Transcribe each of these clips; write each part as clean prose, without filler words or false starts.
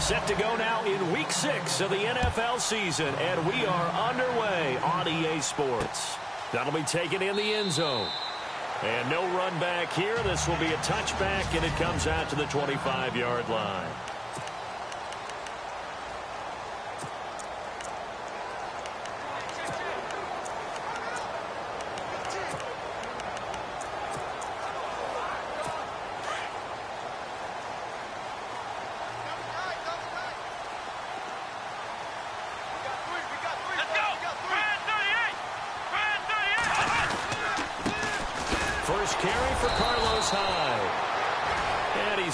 Set to go now in Week 6 of the NFL season, and we are underway on EA Sports. That'll be taken in the end zone. And no run back here. This will be a touchback, and it comes out to the 25-yard line.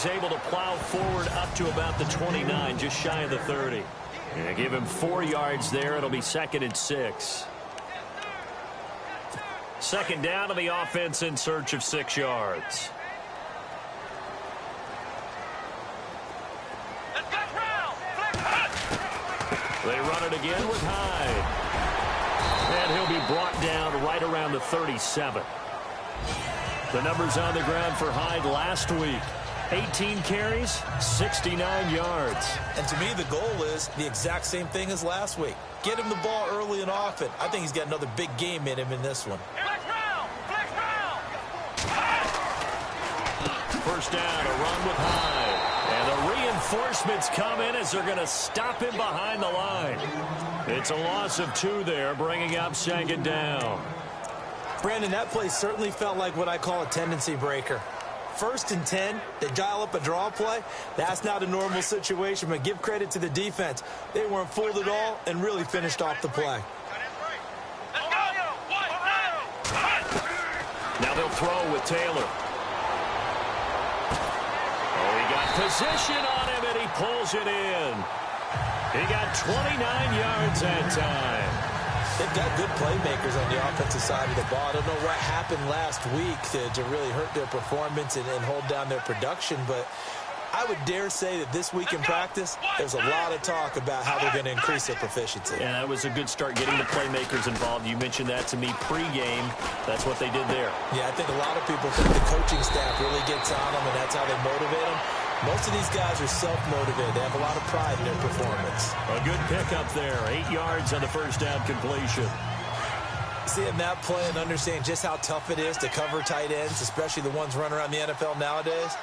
Able to plow forward up to about the 29, just shy of the 30. And give him 4 yards there. It'll be 2nd and 6. Second down to the offense in search of 6 yards. They run it again with Hyde. And he'll be brought down right around the 37. The numbers on the ground for Hyde last week. 18 carries, 69 yards. And to me, the goal is the exact same thing as last week. Get him the ball early and often. I think he's got another big game in him in this one. First down, a run with Hyde. And the reinforcements come in as they're going to stop him behind the line. It's a loss of 2 there, bringing up 2nd down. Brandon, that play certainly felt like what I call a tendency breaker. 1st and 10, they dial up a draw play. That's not a normal situation, but give credit to the defense. They weren't fooled at all and really finished off the play. Now they'll throw with Taylor. Oh, he got position on him, and he pulls it in. He got 29 yards that time. They've got good playmakers on the offensive side of the ball. I don't know what happened last week to really hurt their performance and hold down their production, but I would dare say that this week in practice, there's a lot of talk about how they're going to increase their proficiency. Yeah, that was a good start getting the playmakers involved. You mentioned that to me pregame. That's what they did there. Yeah, I think a lot of people think the coaching staff really gets on them, and that's how they motivate them. Most of these guys are self-motivated. They have a lot of pride in their performance. A good pickup there. 8 yards on the first down completion. Seeing that play and understanding just how tough it is to cover tight ends, especially the ones running around the NFL nowadays,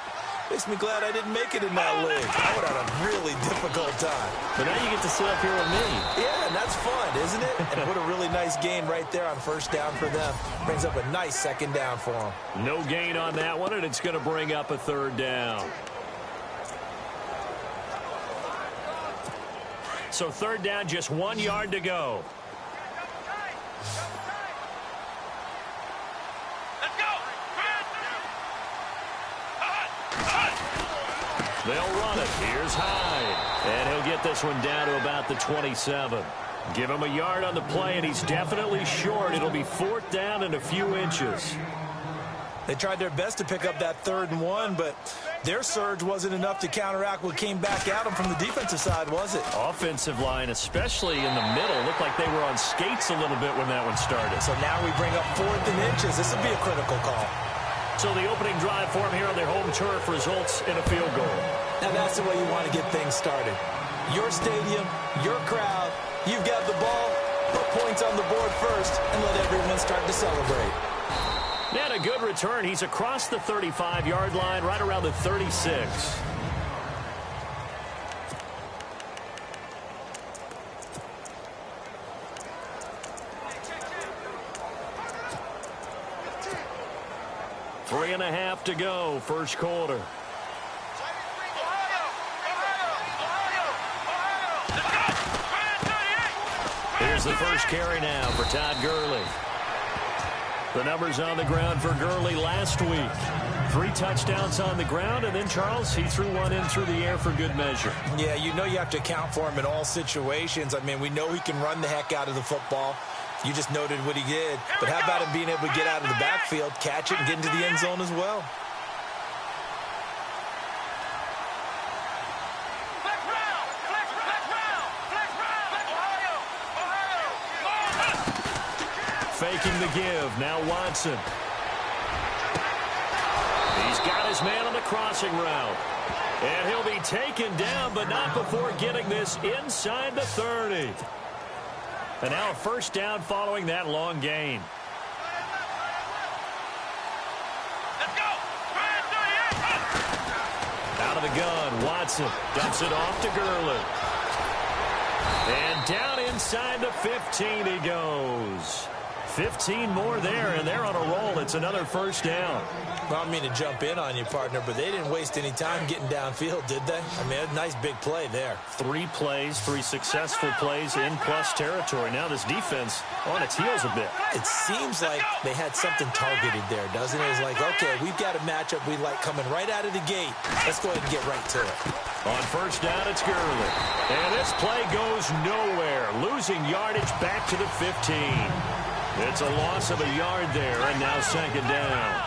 makes me glad I didn't make it in that league. I would have a really difficult time. But now you get to sit up here with me. Yeah, and that's fun, isn't it? And put a really nice gain right there on first down for them. Brings up a nice 2nd down for them. No gain on that one, and it's going to bring up a 3rd down. So 3rd down, just 1 yard to go. They'll run it. Here's Hyde. And he'll get this one down to about the 27. Give him a yard on the play, and he's definitely short. It'll be 4th down and a few inches. They tried their best to pick up that 3rd and 1, but their surge wasn't enough to counteract what came back at them from the defensive side, was it? Offensive line, especially in the middle, looked like they were on skates a little bit when that one started. So now we bring up 4th and inches. This will be a critical call. So the opening drive for them here on their home turf results in a field goal. Now that's the way you want to get things started. Your stadium, your crowd, you've got the ball, put points on the board first, and let everyone start to celebrate. And a good return. He's across the 35-yard line, right around the 36. Three and a half to go, first quarter. Here's the first carry now for Todd Gurley. The numbers on the ground for Gurley last week. 3 touchdowns on the ground, and then, Charles, he threw one in through the air for good measure. Yeah, you know you have to account for him in all situations. I mean, we know he can run the heck out of the football. You just noted what he did. But how about him being able to get out of the backfield, catch it, and get into the end zone as well? Faking the give. Now Watson. He's got his his man on the crossing route. And he'll be taken down, but not before getting this inside the 30. And now a first down following that long gain. Let's go. Out of the gun, Watson dumps it off to Gurley. And down inside the 15 he goes. 15 more there, and they're on a roll. It's another first down. Well, I don't mean to jump in on you, partner, but they didn't waste any time getting downfield, did they? I mean, a nice big play there. 3 plays, 3 successful plays in plus territory. Now this defense on its heels a bit. It seems like they had something targeted there, doesn't it? It was like, okay, we've got a matchup we like coming right out of the gate. Let's go ahead and get right to it. On first down, it's Gurley. And this play goes nowhere. Losing yardage back to the 15. It's a loss of a yard there, and now second down.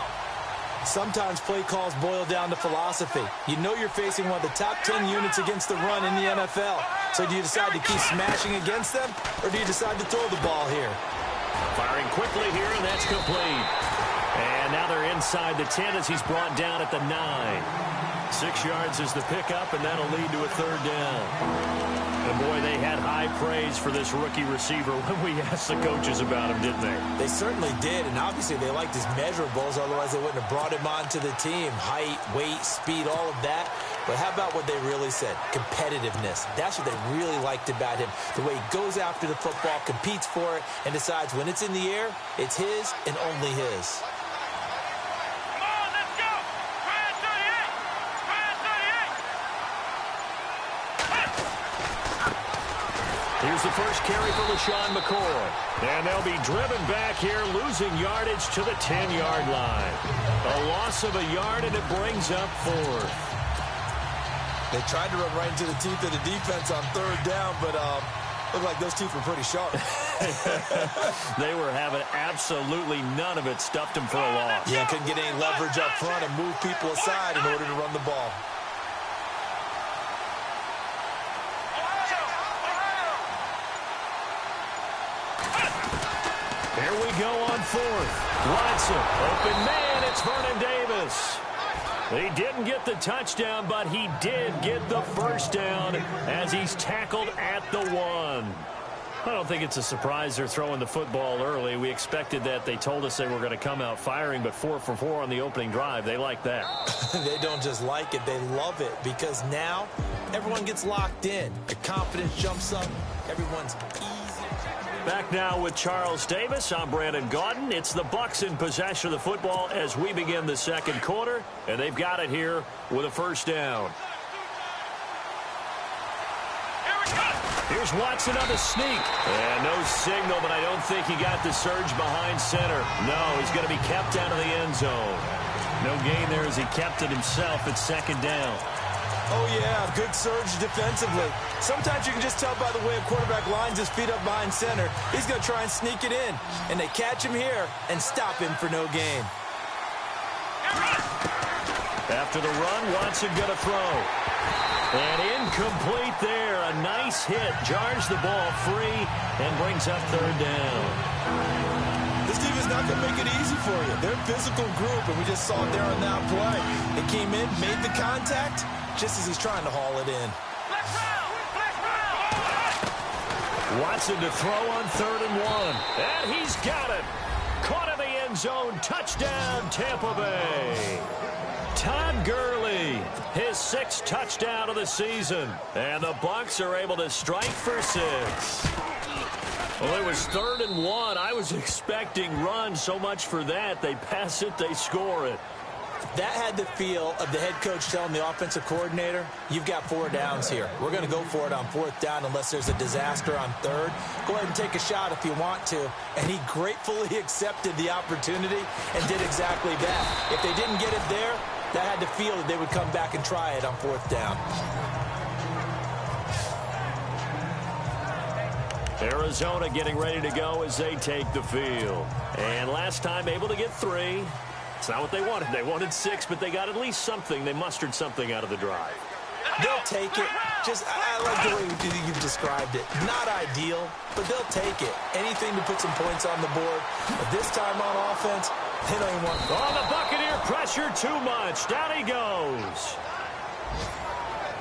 Sometimes play calls boil down to philosophy. You know you're facing one of the top 10 units against the run in the NFL. So do you decide to keep smashing against them, or do you decide to throw the ball here? Firing quickly here, and that's complete. And now they're inside the 10 as he's brought down at the 9. 6 yards is the pickup, and that'll lead to a third down. And, boy, they had high praise for this rookie receiver when we asked the coaches about him, didn't they? They certainly did, and obviously they liked his measurables, otherwise they wouldn't have brought him onto the team. Height, weight, speed, all of that. But how about what they really said? Competitiveness. That's what they really liked about him. The way he goes after the football, competes for it, and decides when it's in the air, it's his and only his. Here's the first carry for LaShawn McCoy. And they'll be driven back here, losing yardage to the 10-yard line. A loss of a yard, and it brings up 4th. They tried to run right into the teeth of the defense on third down, but looked like those teeth were pretty sharp. They were having absolutely none of it. Stuffed them for a loss. Yeah, couldn't get any leverage up front and move people aside in order to run the ball. Here we go on 4th. Watson, open man, it's Vernon Davis. He didn't get the touchdown, but he did get the first down as he's tackled at the 1. I don't think it's a surprise they're throwing the football early. We expected that. They told us they were going to come out firing, but 4 for 4 on the opening drive. They like that. They don't just like it, they love it, because now everyone gets locked in. The confidence jumps up. Everyone's easy. Back now with Charles Davis. I'm Brandon Gaudin. It's the Bucs in possession of the football as we begin the second quarter, and they've got it here with a first down. Here's Watson on the sneak. And no signal, but I don't think he got the surge behind center. No, he's going to be kept out of the end zone. No gain there as he kept it himself at second down. Oh, yeah, good surge defensively. Sometimes you can just tell by the way a quarterback lines his feet up behind center. He's going to try and sneak it in. And they catch him here and stop him for no gain. After the run, Watson going to throw. And incomplete there. A nice hit. Jars the ball free and brings up third down. This team is not going to make it easy for you. They're a physical group, and we just saw it there on that play. They came in, made the contact, just as he's trying to haul it in. Watson to throw on 3rd and 1. And he's got it. Caught in the end zone. Touchdown, Tampa Bay. Todd Gurley, his 6th touchdown of the season. And the Bucs are able to strike for 6. Well, it was 3rd and 1. I was expecting runs. So much for that. They pass it, they score it. That had the feel of the head coach telling the offensive coordinator, you've got 4 downs here. We're going to go for it on 4th down unless there's a disaster on 3rd. Go ahead and take a shot if you want to. And he gratefully accepted the opportunity and did exactly that. If they didn't get it there, that had the feel that they would come back and try it on 4th down. Arizona getting ready to go as they take the field. And last time able to get 3. It's not what they wanted. They wanted 6, but they got at least something. They mustered something out of the drive. They'll take it. I like the way you've described it. Not ideal, but they'll take it. Anything to put some points on the board. But this time on offense, They don't even want... Oh, the Buccaneer pressure too much. Down he goes.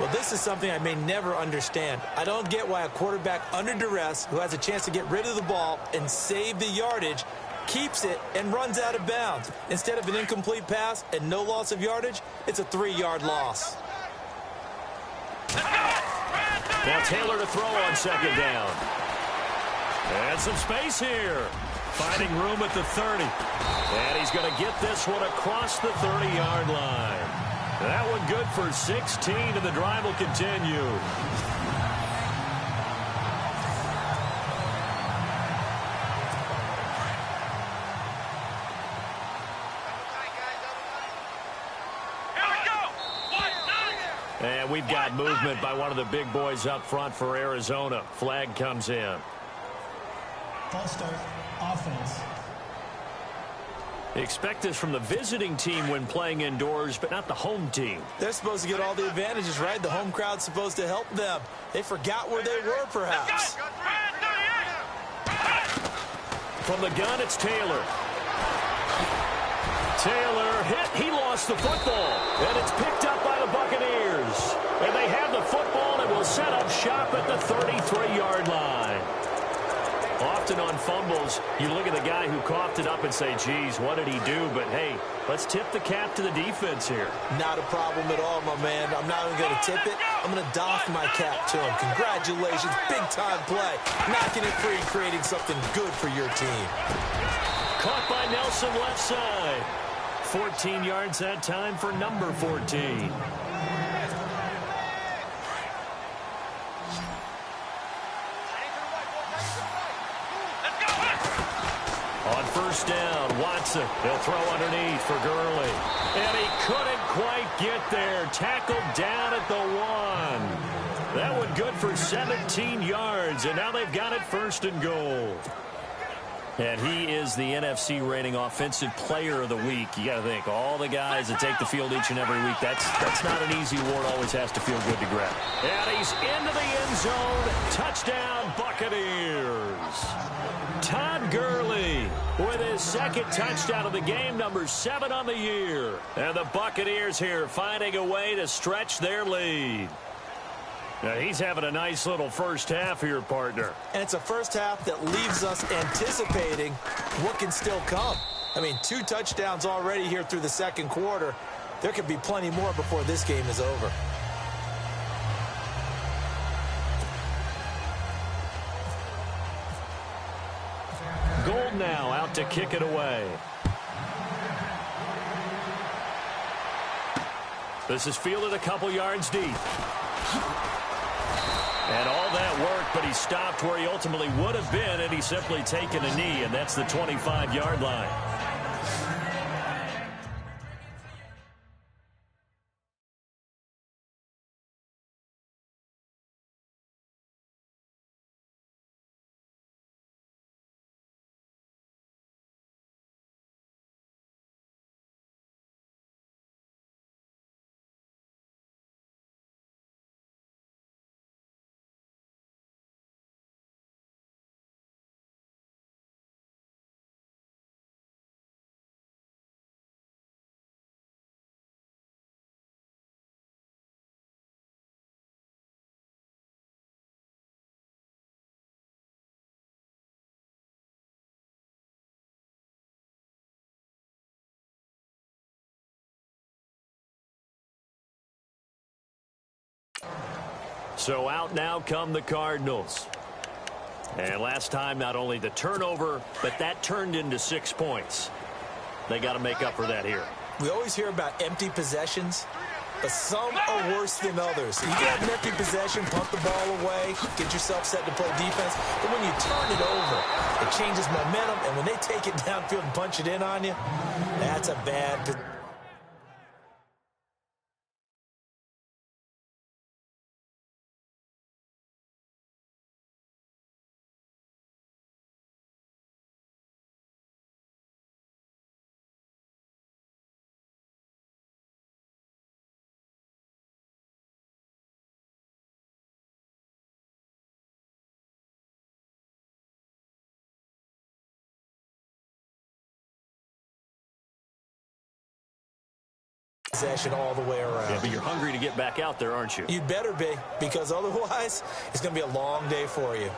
Well, this is something I may never understand. I don't get why a quarterback under duress who has a chance to get rid of the ball and save the yardage keeps it and runs out of bounds. Instead of an incomplete pass and no loss of yardage, it's a 3-yard loss. Now Taylor to throw on second down. And some space here. Finding room at the 30. And he's going to get this one across the 30-yard line. That one good for 16, and the drive will continue. And we've got movement by one of the big boys up front for Arizona. Flag comes in. False start, offense. Expect this from the visiting team when playing indoors, but not the home team. They're supposed to get all the advantages, right? The home crowd's supposed to help them. They forgot where they were, perhaps. From the gun, it's Taylor. Taylor hit. He lost the football. And it's picked up by the Buccaneers. And they have the football and will set up shop at the 33-yard line. Often on fumbles, you look at the guy who coughed it up and say, geez, what did he do? But, hey, let's tip the cap to the defense here. Not a problem at all, my man. I'm not even going to tip it. I'm going to doff my cap to him. Congratulations. Big-time play. Knocking it free and creating something good for your team. Caught by Nelson left side. 14 yards that time for number 14. On first down, Watson. He'll throw underneath for Gurley. And he couldn't quite get there. Tackled down at the 1. That one good for 17 yards. And now they've got it first and goal. And he is the NFC reigning offensive player of the week. You got to think, all the guys that take the field each and every week, that's not an easy award. Always has to feel good to grab. And he's into the end zone. Touchdown, Buccaneers. Todd Gurley with his second touchdown of the game, number 7 on the year. And the Buccaneers here finding a way to stretch their lead. Now, he's having a nice little first half here, partner. And it's a first half that leaves us anticipating what can still come. I mean, 2 touchdowns already here through the second quarter. There could be plenty more before this game is over. Gold now out to kick it away. This is fielded a couple yards deep. And all that work, but he stopped where he ultimately would have been, and he's simply taken a knee, and that's the 25-yard line. So out now come the Cardinals. And last time, not only the turnover, but that turned into 6 points. They got to make up for that here. We always hear about empty possessions, but some are worse than others. You can have an empty possession, pump the ball away, get yourself set to play defense, but when you turn it over, it changes momentum, and when they take it downfield and punch it in on you, that's a bad possession all the way around. Yeah, but you're hungry to get back out there, aren't you? You'd better be, because otherwise it's going to be a long day for you.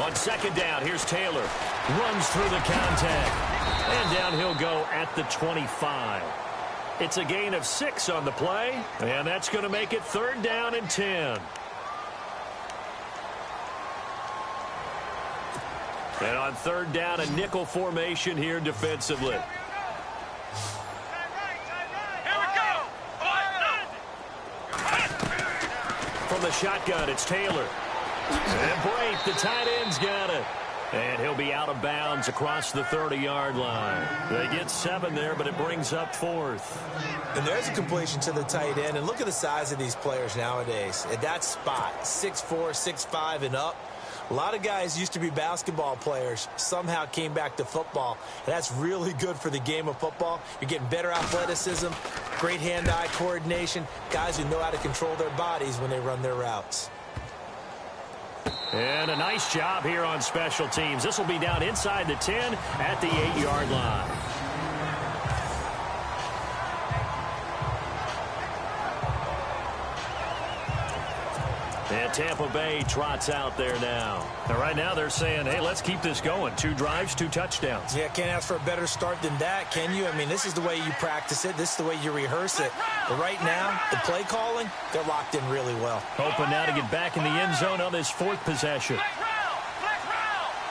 On second down, here's Taylor. Runs through the contact. And down he'll go at the 25. It's a gain of 6 on the play. And that's going to make it 3rd down and 10. And on 3rd down, a nickel formation here defensively. From the shotgun, it's Taylor. And Brate, the tight end's got it. And he'll be out of bounds across the 30-yard line. They get 7 there, but it brings up 4th. And there's a completion to the tight end. And look at the size of these players nowadays. At that spot, 6'4", 6'5", and up. A lot of guys used to be basketball players, somehow came back to football. And that's really good for the game of football. You're getting better athleticism, great hand-eye coordination, guys who know how to control their bodies when they run their routes. And a nice job here on special teams. This will be down inside the 10 at the 8-yard line. And Tampa Bay trots out there now. And right now they're saying, hey, let's keep this going. 2 drives, 2 touchdowns. Yeah, can't ask for a better start than that, can you? I mean, this is the way you practice it. This is the way you rehearse it. But right now, the play calling, they're locked in really well. Hoping now to get back in the end zone on this 4th possession.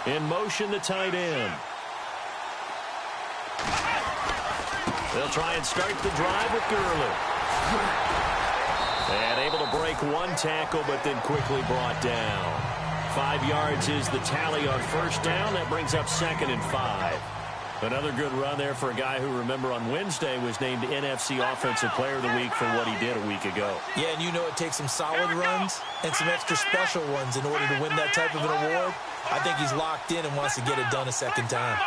In motion, the tight end. They'll try and start the drive with Gurley. And able to break 1 tackle, but then quickly brought down. 5 yards is the tally on 1st down. That brings up 2nd and 5. Another good run there for a guy who, remember, on Wednesday was named NFC Offensive Player of the Week for what he did a week ago. Yeah, and you know it takes some solid runs and some extra special ones in order to win that type of an award. I think he's locked in and wants to get it done a 2nd time.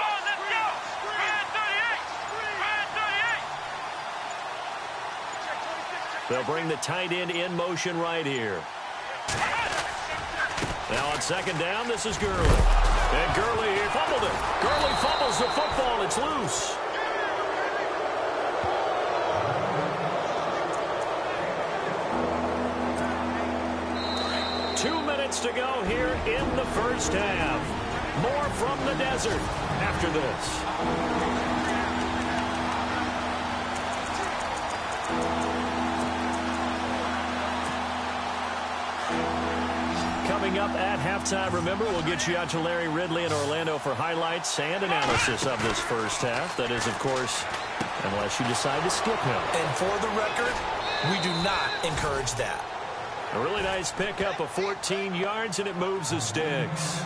They'll bring the tight end in motion right here. Now on 2nd down, this is Gurley. And Gurley here fumbled it. Gurley fumbles the football. It's loose. Two minutes to go here in the 1st half. More from the desert after this. Coming up at halftime, remember, we'll get you out to Larry Ridley in Orlando for highlights and analysis of this 1st half. That is, of course, unless you decide to skip him. And for the record, we do not encourage that. A really nice pickup of 14 yards, and it moves the sticks.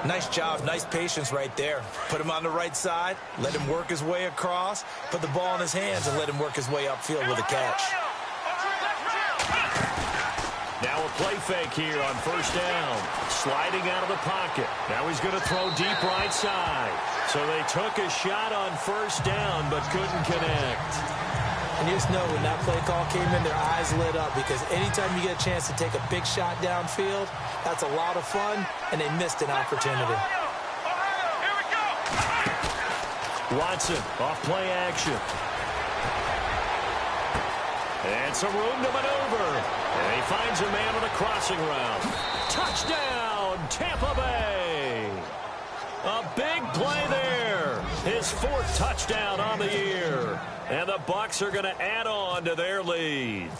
Nice job, nice patience right there. Put him on the right side, let him work his way across, put the ball in his hands, and let him work his way upfield with a catch. Now a play fake here on 1st down. Sliding out of the pocket. Now he's going to throw deep right side. So they took a shot on 1st down, but couldn't connect. And you just know when that play call came in, their eyes lit up, because anytime you get a chance to take a big shot downfield, that's a lot of fun, and they missed an opportunity. Watson off play action. And some room to maneuver. And he finds a man on a crossing route. Touchdown, Tampa Bay. A big play there. His 4th touchdown on the year. And the Bucs are going to add on to their lead.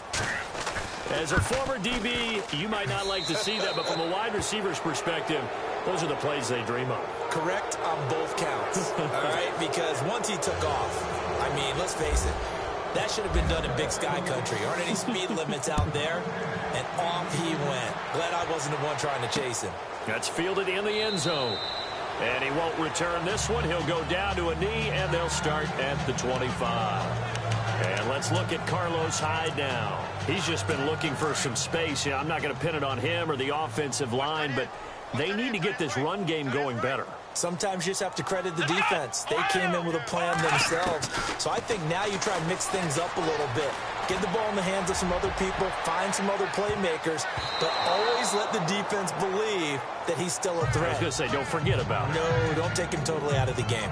As a former DB, you might not like to see that, but from a wide receiver's perspective, those are the plays they dream of. Correct on both counts, all right? Because once he took off, I mean, let's face it, that should have been done in Big Sky Country. Aren't any speed limits out there? And off he went. Glad I wasn't the one trying to chase him. That's fielded in the end zone. And he won't return this one. He'll go down to a knee, and they'll start at the 25. And let's look at Carlos Hyde now. He's just been looking for some space. I'm not going to pin it on him or the offensive line, but they need to get this run game going better. Sometimes you just have to credit the defense. They came in with a plan themselves. So I think now you try and mix things up a little bit. Get the ball in the hands of some other people, find some other playmakers, but always let the defense believe that he's still a threat. I was going to say, don't forget about it. No, don't take him totally out of the game.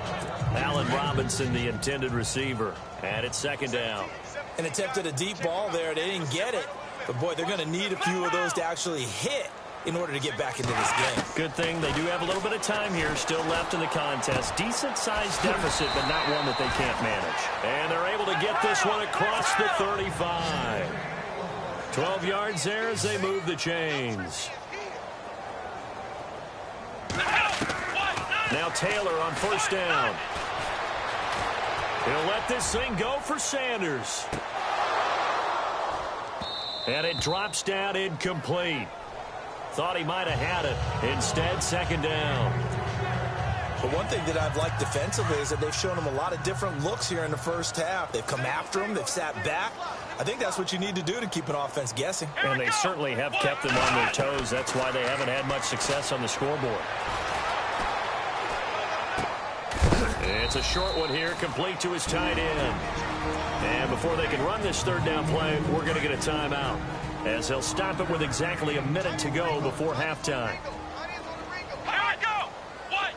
Allen Robinson, the intended receiver, and it's second down. An attempt at a deep ball there. They didn't get it. But, boy, they're going to need a few of those to actually hit in order to get back into this game. Good thing they do have a little bit of time here still left in the contest. Decent-sized deficit, but not one that they can't manage. And they're able to get this one across the 35. 12 yards there as they move the chains. Now Taylor on first down. He'll let this thing go for Sanders. And it drops down incomplete. Thought he might have had it. Instead, second down. But one thing that I've liked defensively is that they've shown him a lot of different looks here in the first half. They've come after him. They've sat back. I think that's what you need to do to keep an offense guessing. And they certainly have kept them on their toes. That's why they haven't had much success on the scoreboard. It's a short one here, complete to his tight end. And before they can run this third down play, we're going to get a timeout, as they'll stop it with exactly a minute to go before halftime. Here we go. What?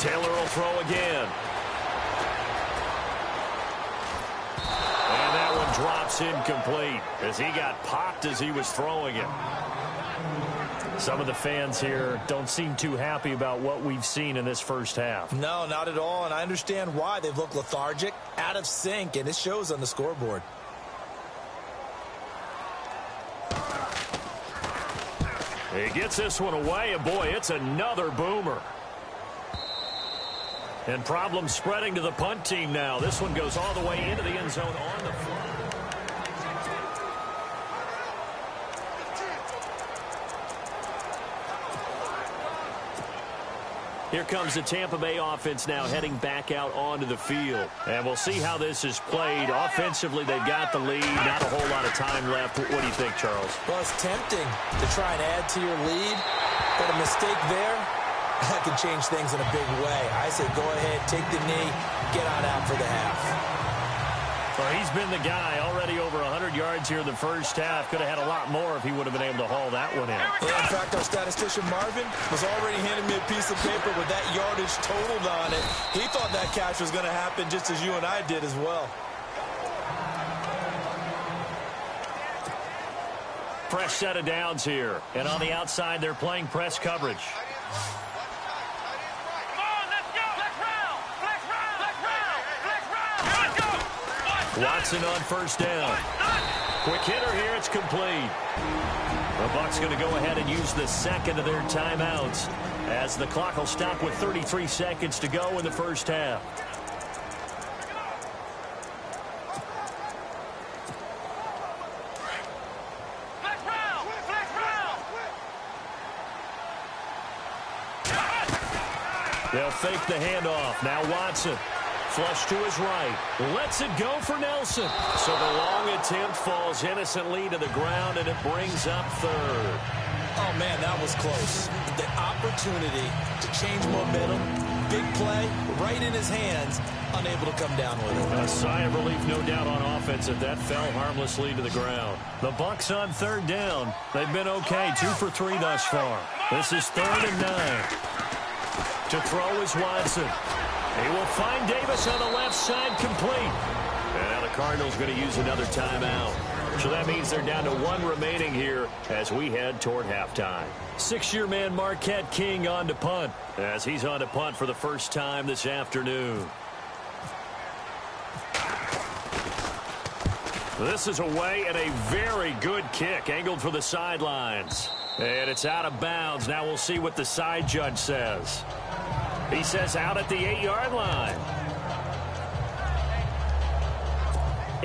Taylor will throw again. And that one drops incomplete as he got popped as he was throwing it. Some of the fans here don't seem too happy about what we've seen in this first half. No, not at all, and I understand why. They've looked lethargic, out of sync, and it shows on the scoreboard. He gets this one away, and boy, it's another boomer. And problems spreading to the punt team now. This one goes all the way into the end zone on the fly. Here comes the Tampa Bay offense now heading back out onto the field. And we'll see how this is played. Offensively, they've got the lead. Not a whole lot of time left. What do you think, Charles? Well, it's tempting to try and add to your lead, but a mistake there, that can change things in a big way. I say go ahead, take the knee, get on out for the half. Well, he's been the guy already over 100 yards here in the first half. Could have had a lot more if he would have been able to haul that one in. Yeah, in fact, our statistician Marvin was already handing me a piece of paper with that yardage totaled on it. He thought that catch was going to happen just as you and I did as well. Fresh set of downs here. And on the outside, they're playing press coverage. Watson on first down. Quick hitter here, it's complete. The Bucs going to go ahead and use the second of their timeouts as the clock will stop with 33 seconds to go in the first half. They'll fake the handoff. Now Watson. Flush to his right. Lets it go for Nelson. So the long attempt falls innocently to the ground, and it brings up third. Oh, man, that was close. The opportunity to change momentum, big play, right in his hands, unable to come down with it. A sigh of relief, no doubt, on offense if that fell harmlessly to the ground. The Bucs on third down. They've been okay, 2 for 3 thus far. This is 3rd and 9. To throw is Watson. He will find Davis on the left side, complete. And now the Cardinals going to use another timeout. So that means they're down to 1 remaining here as we head toward halftime. 6-year man Marquette King on to punt, as he's on to punt for the first time this afternoon. This is away and a very good kick, angled for the sidelines. And it's out of bounds. Now we'll see what the side judge says. He says out at the 8-yard line.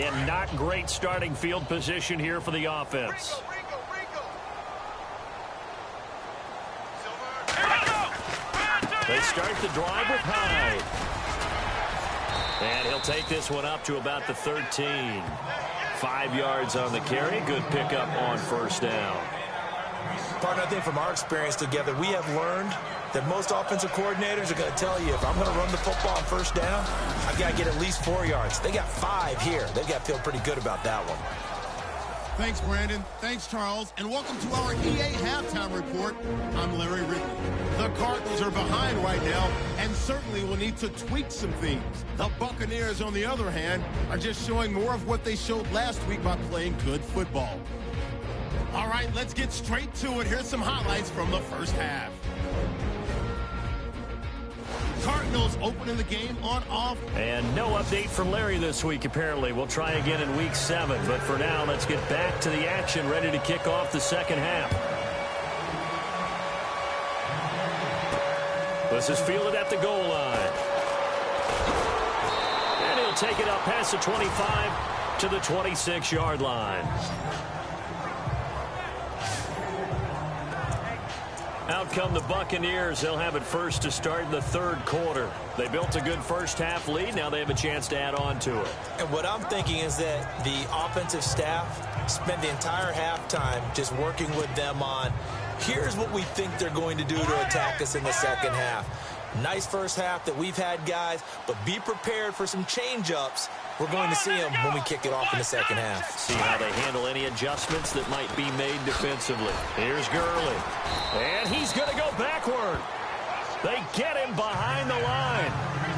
And not great starting field position here for the offense. They start the drive with Hyde. And he'll take this one up to about the 13. 5 yards on the carry. Good pickup on first down. Partner, I think from our experience together, we have learned that most offensive coordinators are going to tell you, if I'm going to run the football on first down, I've got to get at least 4 yards. They got 5 here. They've got to feel pretty good about that one. Thanks, Brandon. Thanks, Charles. And welcome to our EA Halftime Report. I'm Larry Ridley. The Cardinals are behind right now and certainly will need to tweak some things. The Buccaneers, on the other hand, are just showing more of what they showed last week by playing good football. All right, let's get straight to it. Here's some highlights from the first half. Cardinals opening the game on off. And no update from Larry this week, apparently. We'll try again in week 7. But for now, let's get back to the action, ready to kick off the second half. This is fielded at the goal line. And he'll take it up past the 25 to the 26-yard line. Out come the Buccaneers. They'll have it first to start the third quarter. They built a good first half lead. Now they have a chance to add on to it. And what I'm thinking is that the offensive staff spent the entire halftime just working with them on, here's what we think they're going to do to attack us in the second half. Nice first half that we've had, guys, but be prepared for some change-ups. We're going to see them when we kick it off in the second half. See how they handle any adjustments that might be made defensively. Here's Gurley. And he's going to go backward. They get him behind the line.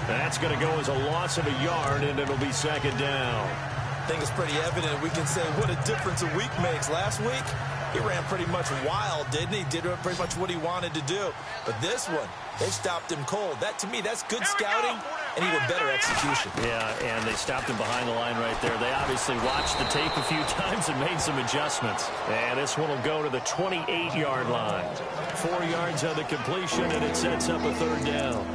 That's going to go as a loss of a yard, and it'll be second down. I think it's pretty evident. We can say what a difference a week makes. Last week, he ran pretty much wild, didn't he? Did pretty much what he wanted to do. But this one, they stopped him cold. That, to me, that's good scouting and even better execution. Yeah, and they stopped him behind the line right there. They obviously watched the tape a few times and made some adjustments. And this one will go to the 28-yard line. 4 yards on the completion, and it sets up a third down.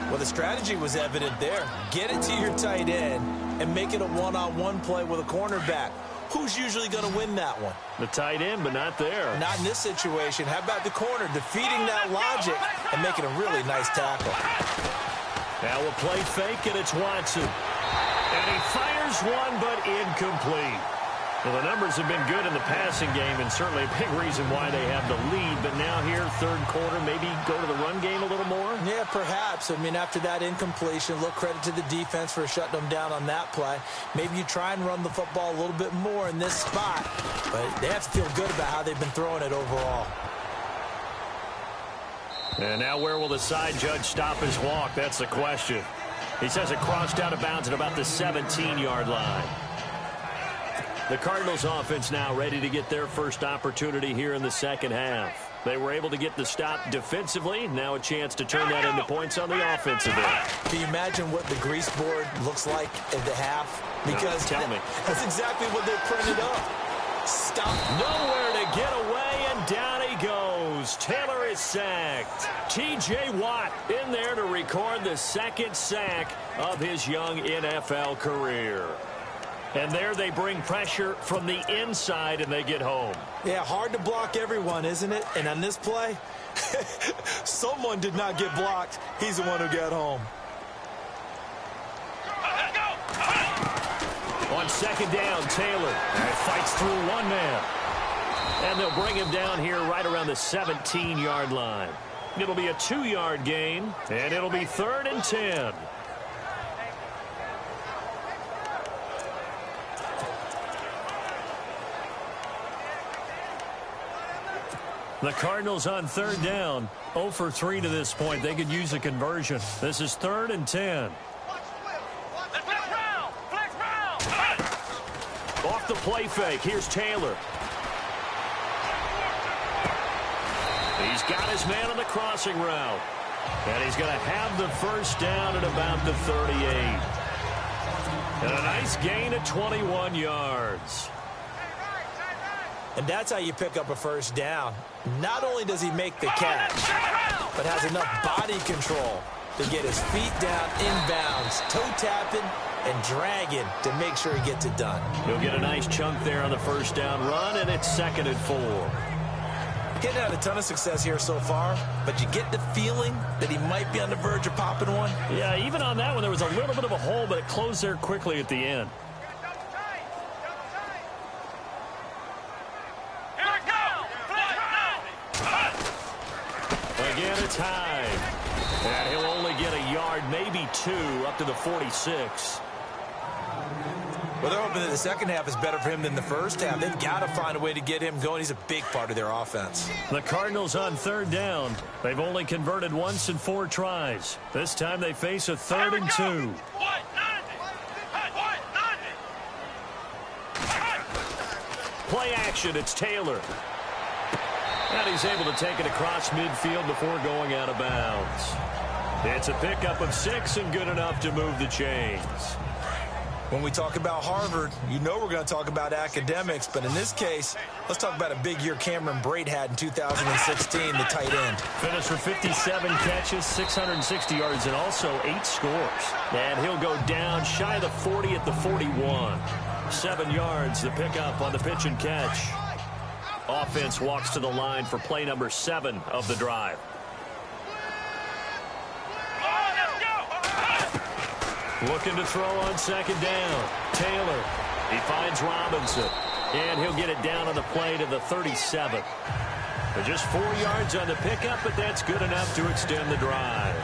Well, the strategy was evident there. Get it to your tight end and make it a one-on-one play with a cornerback. Who's usually going to win that one? The tight end, but not there. Not in this situation. How about the corner defeating that logic and making a really nice tackle? Now we'll play fake, and it's Watson. And he fires one, but incomplete. Well, the numbers have been good in the passing game, and certainly a big reason why they have the lead. But now here, third quarter, maybe go to the run game a little more? Yeah, perhaps. I mean, after that incompletion, a little credit to the defense for shutting them down on that play. Maybe you try and run the football a little bit more in this spot. But they have to feel good about how they've been throwing it overall. And now where will the side judge stop his walk? That's the question. He says it crossed out of bounds at about the 17-yard line. The Cardinals offense now ready to get their first opportunity here in the second half. They were able to get the stop defensively. Now a chance to turn that into points on the offensive end. Can you imagine what the grease board looks like at the half? Because no, tell me. That's exactly what they printed up. Stop. Nowhere to get away, and down he goes. Taylor is sacked. T.J. Watt in there to record the second sack of his young NFL career. And there they bring pressure from the inside, and they get home. Yeah, hard to block everyone, isn't it? And on this play, someone did not get blocked. He's the one who got home. On second down, Taylor fights through one man. And they'll bring him down here right around the 17-yard line. It'll be a 2-yard gain, and it'll be 3rd and 10. The Cardinals on third down, 0 for 3 to this point. They could use a conversion. This is 3rd and 10. Off the play fake, here's Taylor. He's got his man on the crossing route. And he's going to have the first down at about the 38. And a nice gain of 21 yards. And that's how you pick up a first down. Not only does he make the catch, but has enough body control to get his feet down inbounds, toe tapping and dragging to make sure he gets it done. He'll get a nice chunk there on the first down run, and it's 2nd and 4. Getting had a ton of success here so far, but you get the feeling that he might be on the verge of popping one. Yeah, even on that one, there was a little bit of a hole, but it closed there quickly at the end. maybe 2 up to the 46. Well, they're hoping that the second half is better for him than the first half. They've got to find a way to get him going. He's a big part of their offense. The Cardinals on third down. They've only converted once in 4 tries. This time they face a 3rd and 2. Play action, it's Taylor. And he's able to take it across midfield before going out of bounds. It's a pickup of 6 and good enough to move the chains. When we talk about Harvard, you know we're going to talk about academics, but in this case, let's talk about a big year Cameron Brate had in 2016, the tight end. Finished for 57 catches, 660 yards, and also 8 scores. And he'll go down shy of the 40 at the 41. 7 yards, the pickup on the pitch and catch. Offense walks to the line for play number 7 of the drive. Looking to throw on second down. Taylor. He finds Robinson. And he'll get it down on the play to the 37. Just 4 yards on the pickup, but that's good enough to extend the drive.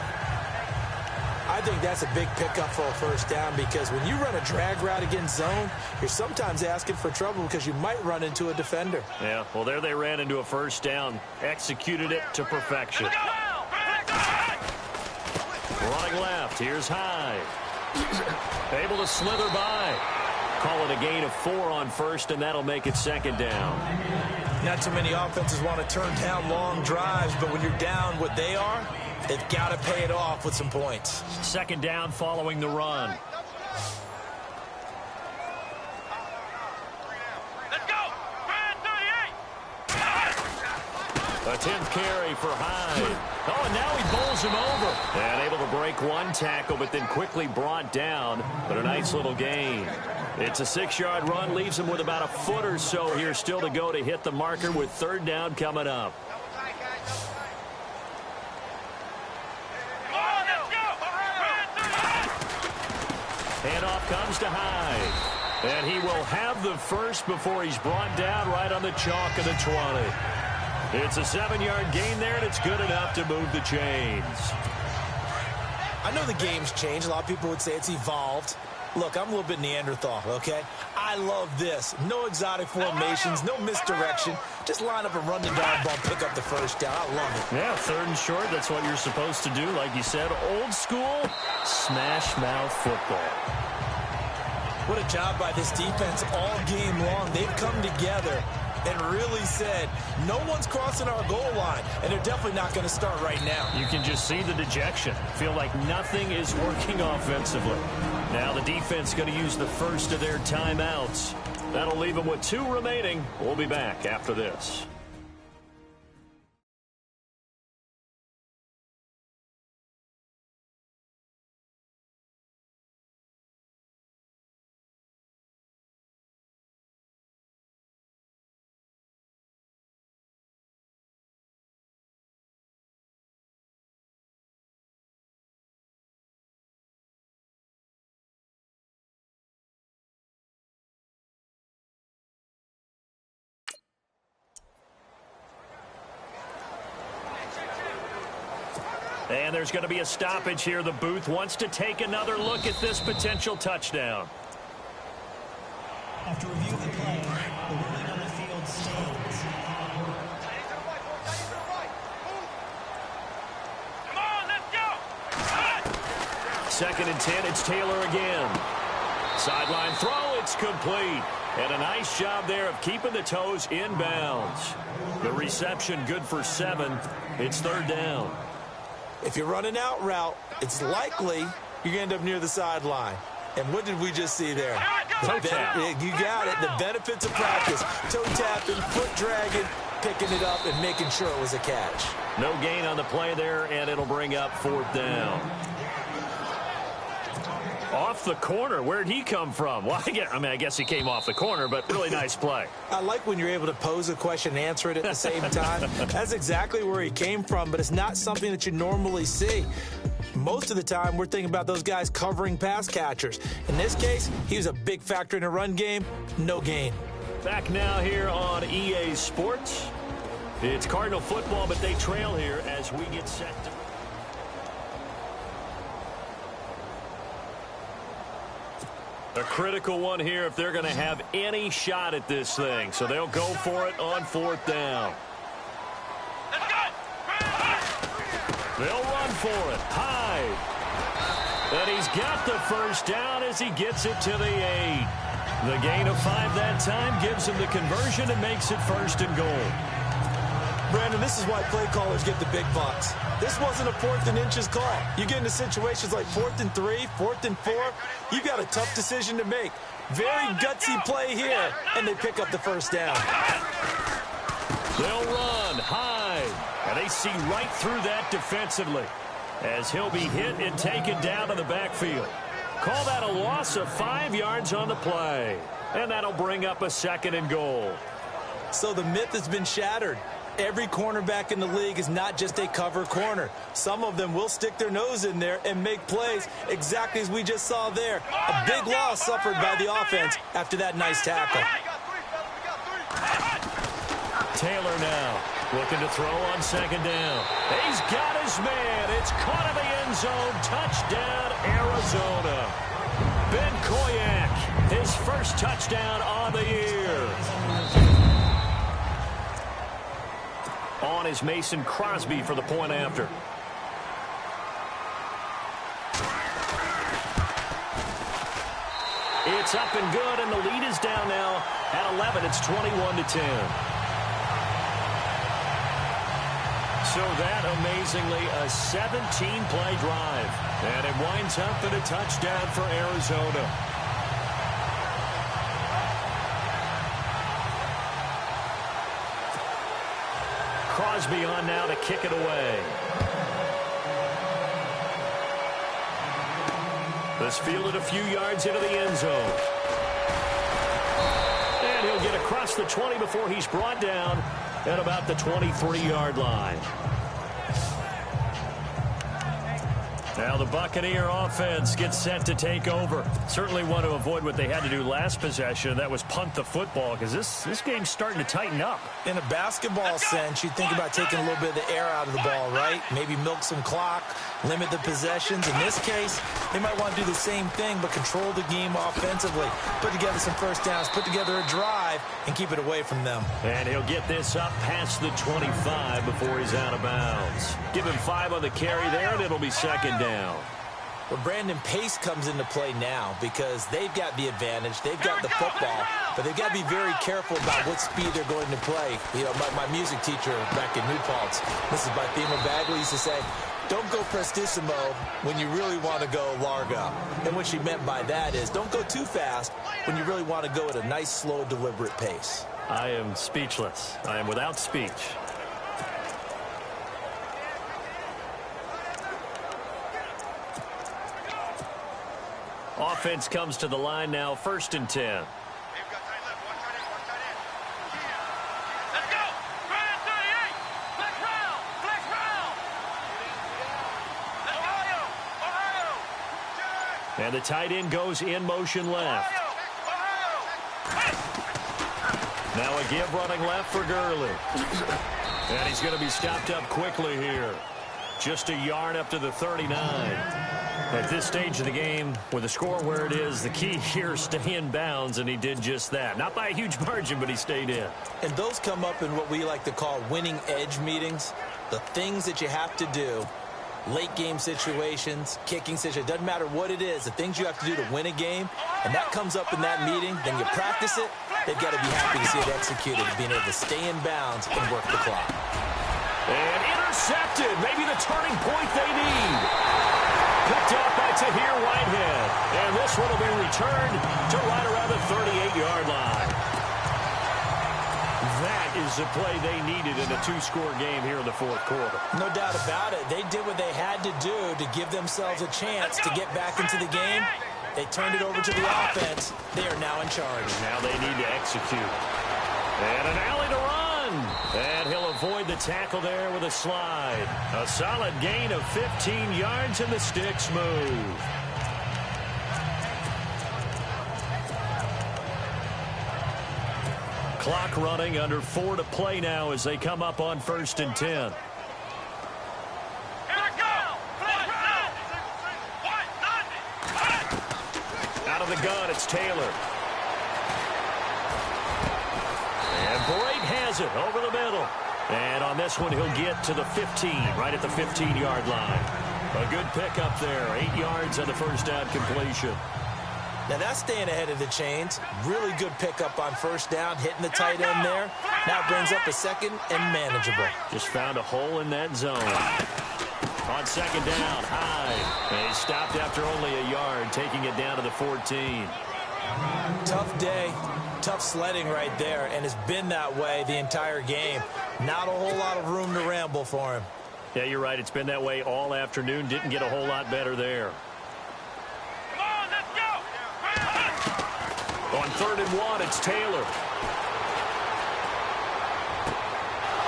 I think that's a big pickup for a first down because when you run a drag route against zone, you're sometimes asking for trouble because you might run into a defender. Yeah, well, there they ran into a first down. Executed it to perfection. Running left. Here's Hyde. Able to slither by. Call it a gain of 4 on first, and that'll make it second down. Not too many offenses want to turn down long drives, but when you're down what they are, they've got to pay it off with some points. Second down following the run. Let's go! 38! A 10th carry for Hyde. Oh, and now he bowls him over. And able to break 1 tackle, but then quickly brought down. But a nice little gain. It's a 6-yard run, leaves him with about a foot or so here still to go to hit the marker with third down coming up. Handoff comes to Hyde. And he will have the first before he's brought down right on the chalk of the 20. It's a 7-yard gain there, and it's good enough to move the chains. I know the game's changed. A lot of people would say it's evolved. Look, I'm a little bit Neanderthal, okay? I love this. No exotic formations, no misdirection. Just line up and run the darn ball, pick up the first down. I love it. Yeah, 3rd and short, that's what you're supposed to do. Like you said, old school, smash mouth football. What a job by this defense all game long. They've come together and really said, no one's crossing our goal line, and they're definitely not going to start right now. You can just see the dejection. Feel like nothing is working offensively. Now the defense going to use the first of their timeouts. That'll leave them with 2 remaining. We'll be back after this. And there's going to be a stoppage here. The booth wants to take another look at this potential touchdown. After review of the play, the ruling on the field stands. Come on, let's go! 2nd and 10, it's Taylor again. Sideline throw, it's complete. And a nice job there of keeping the toes in bounds. The reception good for 7. It's 3rd down. If you're running out route, it's likely you're going to end up near the sideline. And what did we just see there? Toe tap. You got it. The benefits of practice. Toe tapping, foot dragging, picking it up, and making sure it was a catch. No gain on the play there, and it'll bring up 4th down. Off the corner. Where'd he come from? Well, I guess he came off the corner, but really nice play. I like when you're able to pose a question and answer it at the same time. That's exactly where he came from, but it's not something that you normally see. Most of the time, we're thinking about those guys covering pass catchers. In this case, he was a big factor in a run game. No gain. Back now here on EA Sports. It's Cardinal football, but they trail here as we get set to... A critical one here if they're going to have any shot at this thing. So they'll go for it on 4th down. Let's go. They'll run for it. Hyde. And he's got the first down as he gets it to the 8. The gain of 5 that time gives him the conversion and makes it 1st and goal. Brandon, this is why play callers get the big bucks. This wasn't a 4th and inches call. You get into situations like 4th and 3, 4th and 4. You've got a tough decision to make. Very gutsy play here, and they pick up the first down. They'll run high, and they see right through that defensively as he'll be hit and taken down to the backfield. Call that a loss of 5 yards on the play, and that'll bring up a 2nd and goal. So the myth has been shattered. Every cornerback in the league is not just a cover corner. Some of them will stick their nose in there and make plays exactly as we just saw there. A big loss suffered by the offense after that nice tackle. Taylor now looking to throw on 2nd down. He's got his man. It's caught in the end zone. Touchdown, Arizona. Ben Koyak, his first touchdown on the year. On is Mason Crosby for the point after. It's up and good, and the lead is down now at 11. It's 21-10. So that, amazingly, a 17-play drive. And it winds up in a touchdown for Arizona. Crosby on now to kick it away. This fielded a few yards into the end zone. And he'll get across the 20 before he's brought down at about the 23-yard line. Now the Buccaneer offense gets set to take over. Certainly want to avoid what they had to do last possession. That was punt the football, because this game's starting to tighten up. In a basketball sense, you think about taking a little bit of the air out of the ball, right? Maybe milk some clock, limit the possessions. In this case, they might want to do the same thing, but control the game offensively. Put together some first downs, put together a drive, and keep it away from them. And he'll get this up past the 25 before he's out of bounds. Give him 5 on the carry there, and it'll be 2nd down. Well, Brandon, pace comes into play now because they've got the advantage. They've got the football, but they've got to be very careful about what speed they're going to play. You know, my music teacher back in New Paltz, Mrs. Bythema Bagley, used to say, don't go prestissimo when you really want to go largo. And what she meant by that is don't go too fast when you really want to go at a nice, slow, deliberate pace. I am speechless. I am without speech. Offense comes to the line now, 1st and 10. Let's go. Try it, 38. Flex round. Flex round. Ohio. And the tight end goes in motion left. Now a give running left for Gurley. And he's going to be stopped up quickly here. Just a yard up to the 39. At this stage of the game, with the score where it is, the key here is stay in bounds, and he did just that. Not by a huge margin, but he stayed in. And those come up in what we like to call winning edge meetings. The things that you have to do, late game situations, kicking situations, doesn't matter what it is, the things you have to do to win a game, and that comes up in that meeting, then you practice it, they've got to be happy to see it executed, being able to stay in bounds and work the clock. And intercepted, maybe the turning point they need. Picked up by Tahir Whitehead. And this one will be returned to right around the 38-yard line. That is the play they needed in a 2-score game here in the 4th quarter. No doubt about it. They did what they had to do to give themselves a chance to get back into the game. They turned it over to the offense. They are now in charge. Now they need to execute. And an alley to run. And he'll avoid the tackle there with a slide. A solid gain of 15 yards, and the sticks move. Clock running, under 4 to play now as they come up on 1st and 10. Out of the gun, it's Taylor. And Brate has it over the middle. And on this one, he'll get to the 15, right at the 15-yard line. A good pickup there, 8 yards on the first down completion. Now that's staying ahead of the chains. Really good pickup on first down, hitting the tight end there. Now brings up a second and manageable. Just found a hole in that zone. On second down, Hyde. And he stopped after only a yard, taking it down to the 14. Tough day, tough sledding right there, and it's been that way the entire game. Not a whole lot of room to ramble for him. Yeah, you're right. It's been that way all afternoon. Didn't get a whole lot better there. On 3rd and 1, it's Taylor.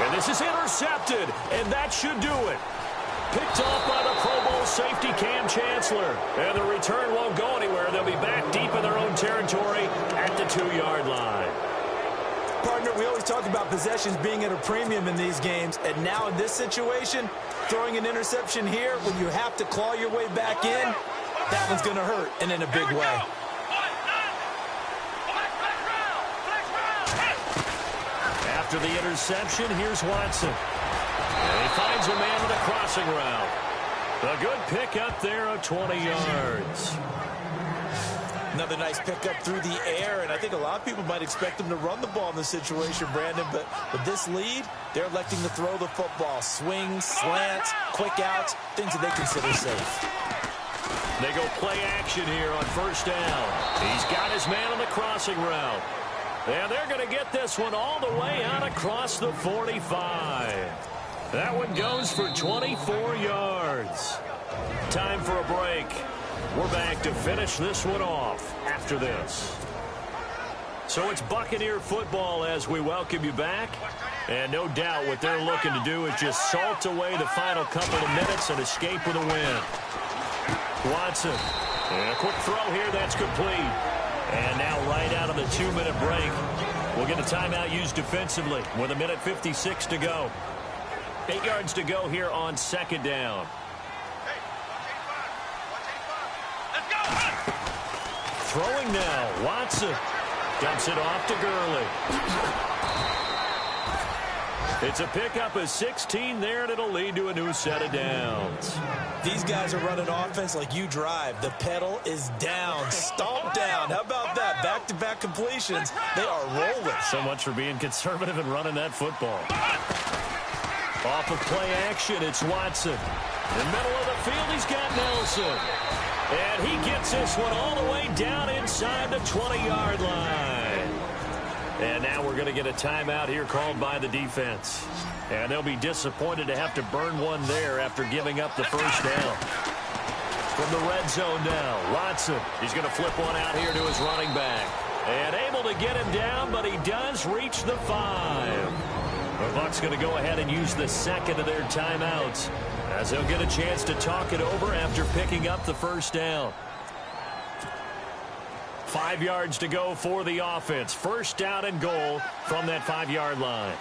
And this is intercepted, and that should do it. Picked off by the Pro Bowl safety Cam Chancellor. And the return won't go anywhere. They'll be back deep in their own territory at the 2-yard line. Partner, we always talk about possessions being at a premium in these games, and now in this situation, throwing an interception here when you have to claw your way back in, that one's going to hurt, and in a big way. After the interception, here's Watson. And he finds a man with a crossing route. A good pickup there of 20 yards. Another nice pickup through the air, and I think a lot of people might expect them to run the ball in this situation, Brandon, but with this lead, they're electing to throw the football. Swings, slants, quick outs, things that they consider safe. They go play action here on first down. He's got his man on the crossing route. And they're going to get this one all the way out across the 45. That one goes for 24 yards. Time for a break. We're back to finish this one off after this. So it's Buccaneer football as we welcome you back. And no doubt what they're looking to do is just salt away the final couple of minutes and escape with a win. Watson. And a quick throw here. That's complete. And now right out of the 2-minute break, we'll get a timeout used defensively with 1:56 to go. 8 yards to go here on second down. Throwing now, Watson. Dumps it off to Gurley. It's a pickup of 16 there, and it'll lead to a new set of downs. These guys are running offense like you drive. The pedal is down, stomp down. How about that? Back-to-back completions. They are rolling. So much for being conservative and running that football. Off of play action, it's Watson. In the middle of the field, he's got Nelson. And he gets this one all the way down inside the 20-yard line. And now we're going to get a timeout here called by the defense. And they'll be disappointed to have to burn one there after giving up the first down. From the red zone now, Watson. He's going to flip one out here to his running back. And able to get him down, but he does reach the 5. The Bucs going to go ahead and use the second of their timeouts, as they'll get a chance to talk it over after picking up the first down. 5 yards to go for the offense. First down and goal from that 5-yard line.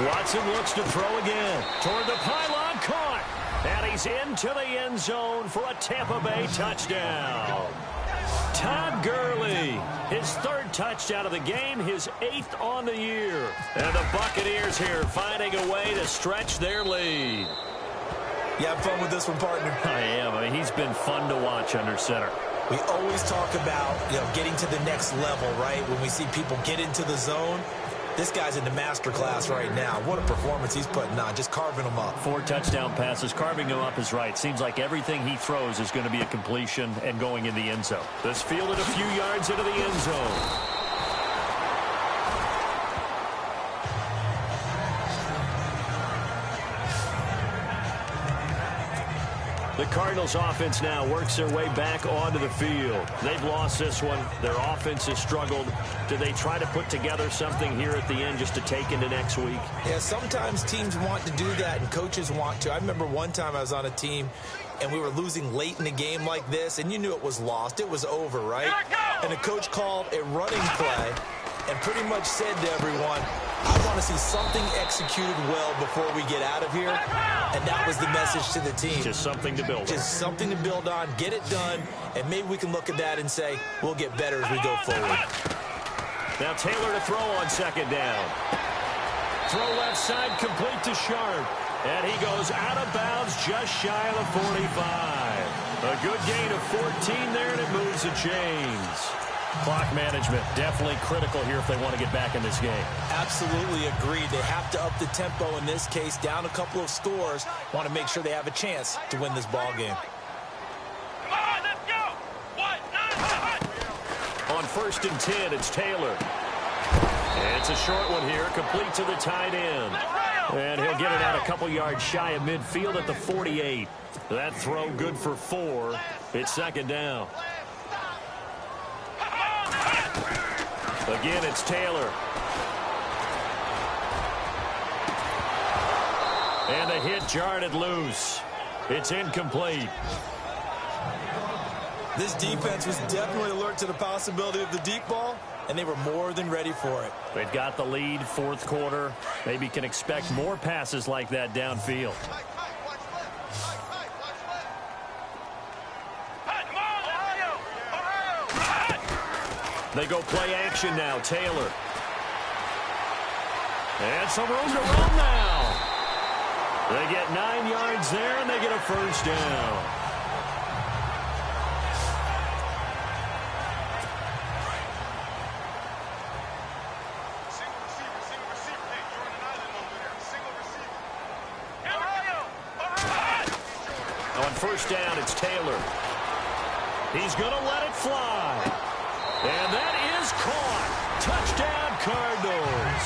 Watson looks to throw again. Toward the pylon, caught. And he's into the end zone for a Tampa Bay touchdown. Todd Gurley, his 3rd touchdown of the game, his 8th on the year. And the Buccaneers here finding a way to stretch their lead. You have fun with this one, partner? I am. I mean, he's been fun to watch under center. We always talk about, getting to the next level, right? When we see people get into the zone. This guy's in the master class right now. What a performance he's putting on, just carving them up. 4 touchdown passes. Carving them up is right. Seems like everything he throws is going to be a completion and going in the end zone. This fielded a few yards into the end zone. The Cardinals offense now works their way back onto the field. They've lost this one. Their offense has struggled. Do they try to put together something here at the end just to take into next week? Yeah, sometimes teams want to do that and coaches want to. I remember one time I was on a team and we were losing late in a game like this, and you knew it was lost. It was over, right? And the coach called a running play. and pretty much said to everyone, I want to see something executed well before we get out of here. And that was the message to the team. Just something to build on. Just something to build on, get it done, and maybe we can look at that and say, we'll get better as we go forward. Now Taylor to throw on second down. Throw left side, complete to Sharp. And he goes out of bounds just shy of the 45. A good gain of 14 there, and it moves the chains. Clock management, definitely critical here if they want to get back in this game. Absolutely agreed. They have to up the tempo in this case, down a couple of scores. Want to make sure they have a chance to win this ball game. Come on, let's go. 1-9. On 1st and 10, it's Taylor. It's a short one here, complete to the tight end. And he'll get it out a couple yards shy of midfield at the 48. That throw good for 4. It's second down. Again, it's Taylor. And the hit jarred it loose. It's incomplete. This defense was definitely alert to the possibility of the deep ball, and they were more than ready for it. They've got the lead, 4th quarter. Maybe can expect more passes like that downfield. They go play action now. Taylor. And some room to run now. They get 9 yards there, and they get a first down. On 1st down, it's Taylor. He's going to let it fly. And that is caught. Touchdown, Cardinals.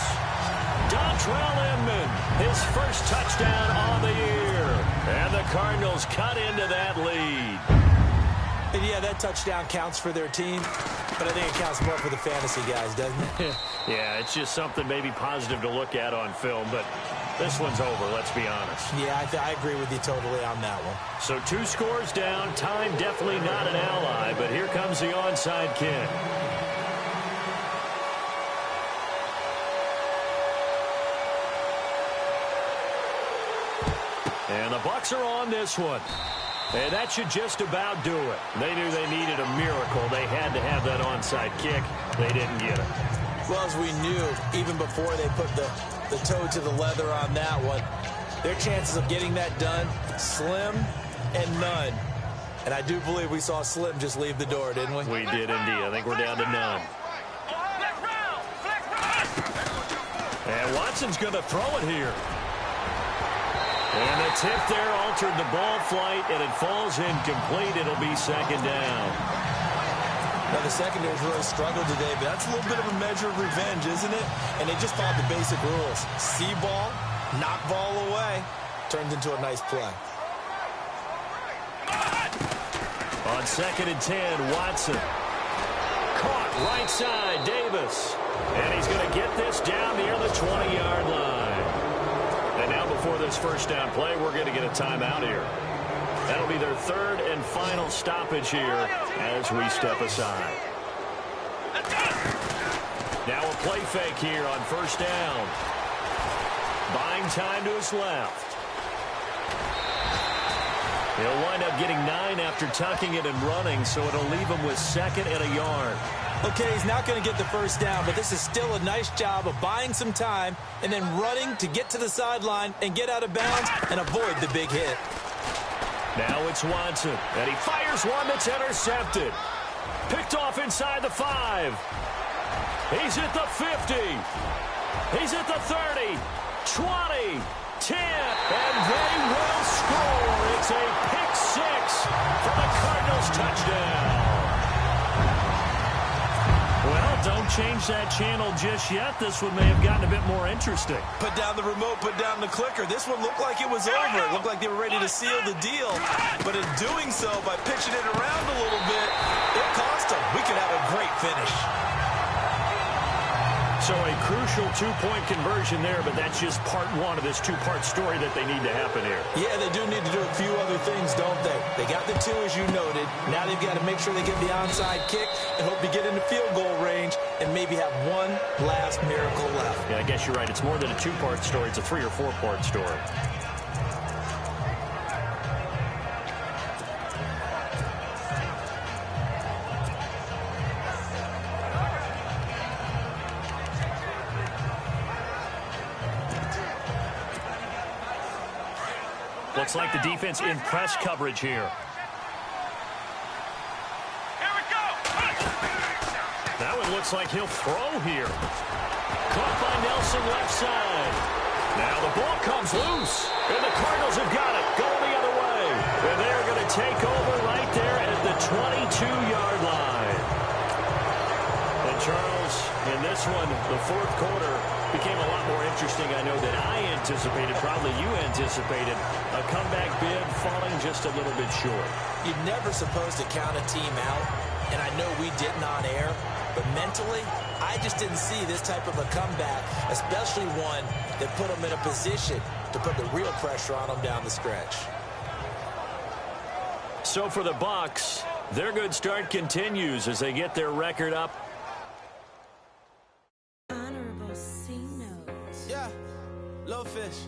Dontrell Inman, his first touchdown on the year. And the Cardinals cut into that lead. And yeah, that touchdown counts for their team, but I think it counts more for the fantasy guys, doesn't it? Yeah, it's just something maybe positive to look at on film, but this one's over, let's be honest. Yeah, I agree with you totally on that one. So 2 scores down, time definitely not an ally, but here comes the onside kick. And the Bucs are on this one. And that should just about do it. They knew they needed a miracle. They had to have that onside kick. They didn't get it. Well, as we knew, even before they put the toe to the leather on that one, their chances of getting that done, slim and none. And I do believe we saw Slim just leave the door, didn't we? We did indeed. I think we're down to none. And Watson's going to throw it here. And the tip there altered the ball flight, and it falls incomplete. It'll be second down. Now, the secondary's really struggled today, but that's a little bit of a measure of revenge, isn't it? And they just followed the basic rules. See ball, knock ball away. Turns into a nice play. On 2nd and 10, Watson. Caught right side, Davis. And he's going to get this down near the 20-yard line. And now before this first down play, we're going to get a timeout here. That'll be their 3rd and final stoppage here as we step aside. Now a play fake here on 1st down. Buying time to his left. He'll wind up getting 9 after tucking it and running, so it'll leave him with 2nd and a yard. Okay, he's not going to get the first down, but this is still a nice job of buying some time and then running to get to the sideline and get out of bounds and avoid the big hit. Now it's Watson, and he fires one that's intercepted. Picked off inside the 5. He's at the 50. He's at the 30, 20, 10, and they will score. It's a pick 6 for the Cardinals touchdown. Well, don't change that channel just yet. This one may have gotten a bit more interesting. Put down the remote, put down the clicker. This one looked like it was over. It looked like they were ready to seal the deal. But in doing so, by pitching it around a little bit, it cost them. We could have a great finish. So a crucial 2-point conversion there, but that's just part 1 of this 2-part story that they need to happen here. Yeah, they do need to do a few other things, don't they? They got the 2, as you noted. Now they've got to make sure they get the onside kick and hope to get into field goal range and maybe have one last miracle left. Yeah, I guess you're right. It's more than a 2-part story. It's a 3- or 4-part story. Looks like the defense in press coverage here. Here we go. That one looks like he'll throw here. Caught by Nelson left side. Now the ball comes loose. And the Cardinals have got it. Going the other way. And they're going to take over right there at the 22-yard line. And Charles, in this one, the fourth quarter became a lot more interesting, I know, than I anticipated. Probably you anticipated. A comeback bid falling just a little bit short. You're never supposed to count a team out, and I know we didn't on air, but mentally, I just didn't see this type of a comeback, especially one that put them in a position to put the real pressure on them down the stretch. So for the Bucs, their good start continues as they get their record up. Yeah, little fish.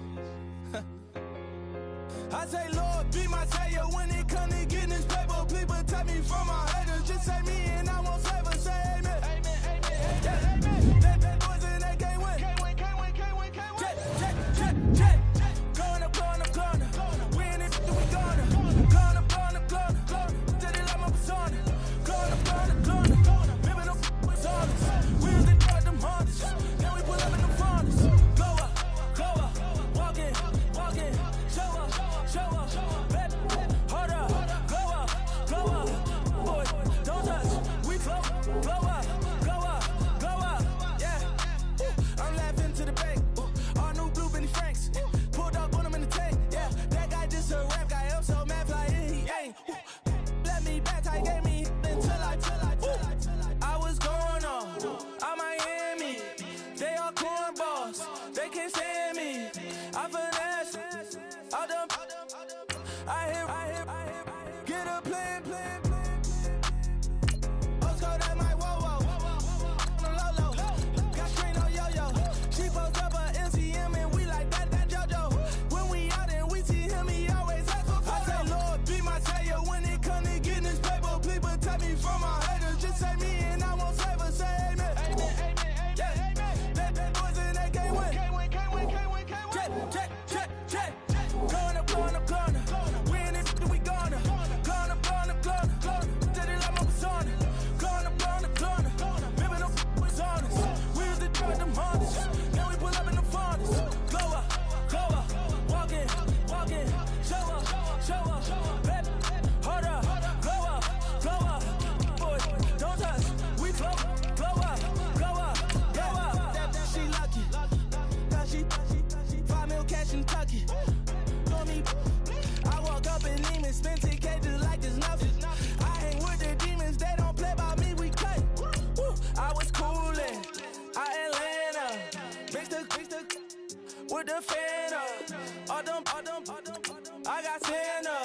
I say, Lord, be my savior when it comes to getting this paper. Please protect me from my haters. Just say me and I won't save us. Say amen. Amen, amen, yeah, amen. That boys and they can't win. Can't win, can't win, can't win, can't win. Jet. Going up. We in it, we gonna. Going up. Did it like my persona. Going up. Living up with honors. We was in them hardest. Now we pull up in the furnace. Go up. Walking. Show up. Baby, hold up. Go up. Boy, don't touch. We flow up. Yeah. I'm laughing to the bank. All new blue Benny Franks. Pulled up on him in the tank. Yeah, that guy just a rap guy. I'm so mad, fly in, he ain't. Let me back, tight, gave me until I was going on. I'm Miami. They all cornballs. They can't stand me. I finesse. All them. I hear. Get a plan. Let's go that my whoa. Low. Got screen on yo-yo. She post up a MCM and we like that JoJo. When we out and we see him, he always ask for photo. I say, Lord, be my savior when it comes to getting this paper. Please protect me from my haters. Just say me and I won't save us. Say amen. Amen. Yeah, amen. That boys and they can't win. Can't win. Jet. Going up. We in it, we gonna. Going up. Did it like my persona. Going up. Living up with honors. We was the them hardest. Now we pull up in the furnace. Go up. Walking. Show up. Baby, hold up. Go up. Boy, don't touch. We flow up. That she lucky. Cause she 5 mil cash in Kentucky. Know me. I walk up in demons, spend 10K just like it's nothing. I hang with the demons, they don't play by me, we cut. Woo. I was coolin', Atlanta, mixed the with the fan up. All them, I got Santa.